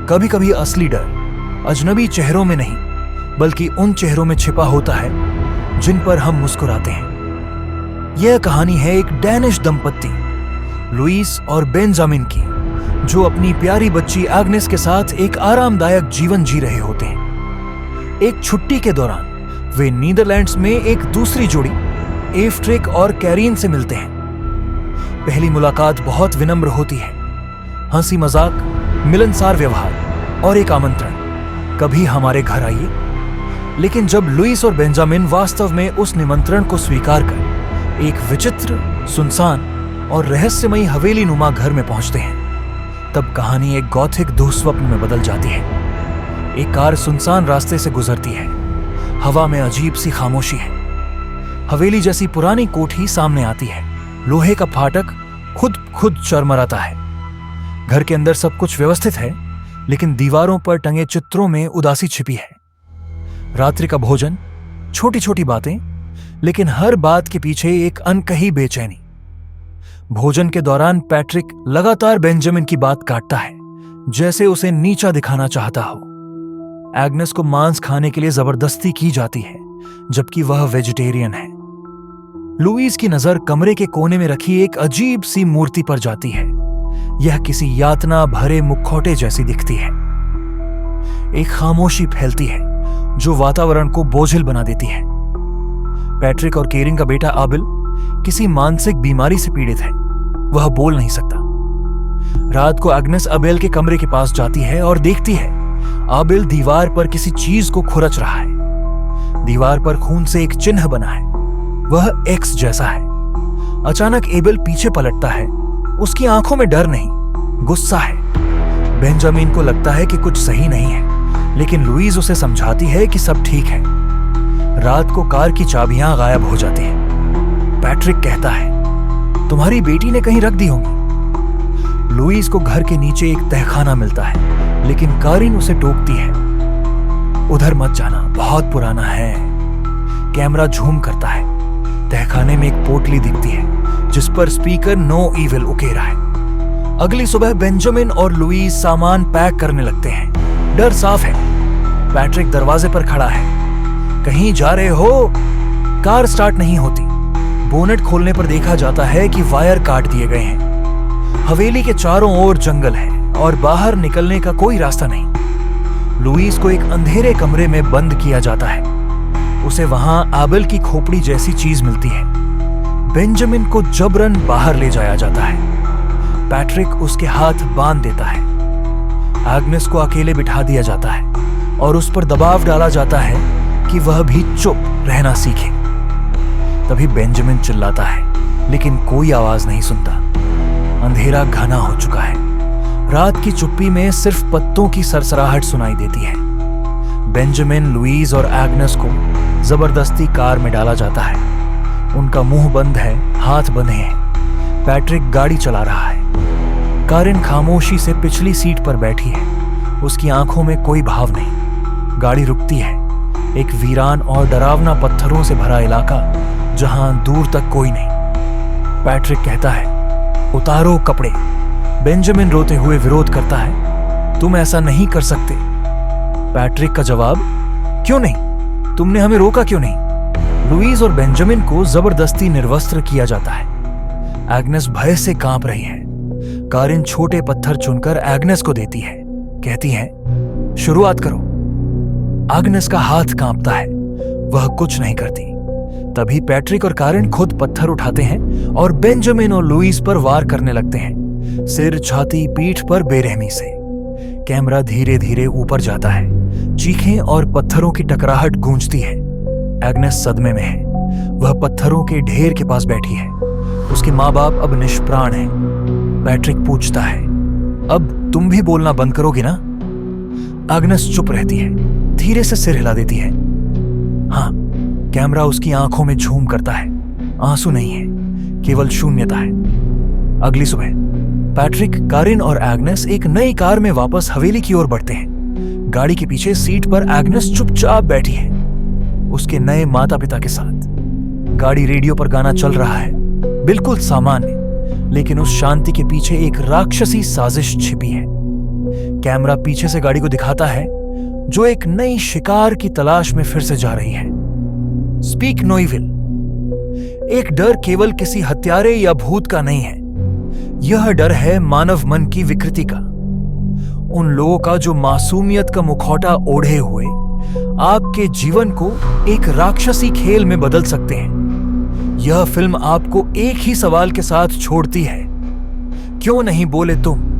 कभी कभी असली डर अजनबी चेहरों में नहीं बल्कि उन चेहरों में छिपा होता है जिन पर हम मुस्कुराते हैं। यह कहानी है एक डैनिश दंपत्ति लुईस और बेंजामिन की, जो अपनी प्यारी बच्ची एग्नेस के साथ एक आरामदायक जीवन जी रहे होते हैं। एक छुट्टी के दौरान वे नीदरलैंड्स में एक दूसरी जोड़ी एफ्ट्रिक और कैरीन से मिलते हैं। पहली मुलाकात बहुत विनम्र होती है, हंसी मजाक, मिलनसार व्यवहार और एक आमंत्रण, कभी हमारे घर आइए। लेकिन जब लुईस और बेंजामिन वास्तव में उस निमंत्रण को स्वीकार कर एक विचित्र, सुनसान और रहस्यमयी हवेली नुमा घर में पहुंचते हैं, तब कहानी एक गॉथिक दुःस्वप्न में बदल जाती है। एक कार सुनसान रास्ते से गुजरती है, हवा में अजीब सी खामोशी है। हवेली जैसी पुरानी कोठी सामने आती है, लोहे का फाटक खुद चरमराता है। घर के अंदर सब कुछ व्यवस्थित है, लेकिन दीवारों पर टंगे चित्रों में उदासी छिपी है। रात्रि का भोजन, छोटी छोटी बातें, लेकिन हर बात के पीछे एक अनकही बेचैनी। भोजन के दौरान पैट्रिक लगातार बेंजामिन की बात काटता है, जैसे उसे नीचा दिखाना चाहता हो। एग्नेस को मांस खाने के लिए जबरदस्ती की जाती है, जबकि वह वेजिटेरियन है। लुईस की नजर कमरे के कोने में रखी एक अजीब सी मूर्ति पर जाती है। यह किसी यातना भरे मुखौटे जैसी दिखती है। एक खामोशी फैलती है जो वातावरण को बोझिल बना देती है। पैट्रिक और केरिन का बेटा आबिल किसी मानसिक बीमारी से पीड़ित है, वह बोल नहीं सकता। रात को एग्नेस आबिल के कमरे के पास जाती है और देखती है आबिल दीवार पर किसी चीज को खुरच रहा है। दीवार पर खून से एक चिन्ह बना है, वह एक्स जैसा है। अचानक एबेल पीछे पलटता है, उसकी आंखों में डर नहीं, गुस्सा है। बेंजामिन को लगता है कि कुछ सही नहीं है, लेकिन लुईस उसे समझाती है कि सब ठीक है। रात को कार की चाबियां गायब हो जाती हैं। पैट्रिक कहता है, तुम्हारी बेटी ने कहीं रख दी होंगी। लुईस को घर के नीचे एक तहखाना मिलता है, लेकिन कारिन उसे टोकती है, उधर मत जाना, बहुत पुराना है। कैमरा झूम करता है। तहखाने में एक पोटली दिखती है जिस पर स्पीकर नो इविल उकेरा है। अगली सुबह बेंजामिन और लुईस सामान पैक करने लगते हैं। डर साफ है। पैट्रिक दरवाजे पर खड़ा है। कहीं जा रहे हो? कार स्टार्ट नहीं होती। बोनेट खोलने पर देखा जाता है कि वायर काट दिए गए हैं। हवेली के चारों ओर जंगल है और बाहर निकलने का कोई रास्ता नहीं। लुईस को एक अंधेरे कमरे में बंद किया जाता है। उसे वहां आबिल की खोपड़ी जैसी चीज मिलती है। बेंजामिन को जबरन बाहर ले जाया जाता है। पैट्रिक उसके हाथ बांध देता है। एग्नेस को अकेले बिठा दिया जाता है और उस पर दबाव डाला जाता है कि वह भी चुप रहना सीखे। तभी बेंजामिन चिल्लाता है, लेकिन कोई आवाज नहीं सुनता। अंधेरा घना हो चुका है। रात की चुप्पी में सिर्फ पत्तों की सरसराहट सुनाई देती है। बेंजामिन, लुईस और एग्नेस को जबरदस्ती कार में डाला जाता है। उनका मुंह बंद है, हाथ बंधे हैं। पैट्रिक गाड़ी चला रहा है। कारिन खामोशी से पिछली सीट पर बैठी है। उसकी आंखों में कोई भाव नहीं। गाड़ी रुकती है। एक वीरान और डरावना पत्थरों से भरा इलाका, जहां दूर तक कोई नहीं। पैट्रिक कहता है, उतारो कपड़े। बेंजामिन रोते हुए विरोध करता है, तुम ऐसा नहीं कर सकते। पैट्रिक का जवाब, क्यों नहीं? तुमने हमें रोका क्यों नहीं? लुईस और बेंजामिन को जबरदस्ती निर्वस्त्र किया जाता है। एग्नेस भय से कांप रही है। कारिन छोटे पत्थर चुनकर एग्नेस को देती है, कहती है, शुरुआत करो। एग्नेस का हाथ कांपता है, वह कुछ नहीं करती। तभी पैट्रिक और कारिन खुद पत्थर उठाते हैं और बेंजामिन और लुईस पर वार करने लगते हैं, सिर, छाती, पीठ पर बेरहमी से। कैमरा धीरे धीरे ऊपर जाता है। चीखें और पत्थरों की टकराहट गूंजती है। एग्नेस सदमे में है। वह पत्थरों के ढेर के पास बैठी है। उसके माँ बाप अब निष्प्राण हैं। पैट्रिक पूछता है, अब तुम भी बोलना बंद करोगी ना? एग्नेस चुप रहती है, धीरे से सिर हिला देती है। हाँ। कैमरा उसकी आंखों में झूम करता है। आंसू नहीं है, केवल शून्यता है। अगली सुबह पैट्रिक, कारिन और एग्नेस एक नई कार में वापस हवेली की ओर बढ़ते हैं। गाड़ी के पीछे सीट पर एग्नेस चुपचाप बैठी है, उसके नए माता पिता के साथ। गाड़ी रेडियो पर गाना चल रहा है, बिल्कुल सामान्य, लेकिन उस शांति के पीछे एक राक्षसी साजिश छिपी है। कैमरा पीछे से गाड़ी को दिखाता है जो एक नई शिकार की तलाश में फिर से जा रही है। Speak no evil. एक डर केवल किसी हत्यारे या भूत का नहीं है, यह डर है मानव मन की विकृति का, उन लोगों का जो मासूमियत का मुखौटा ओढ़े हुए आपके जीवन को एक राक्षसी खेल में बदल सकते हैं। यह फिल्म आपको एक ही सवाल के साथ छोड़ती है, क्यों नहीं बोले तुम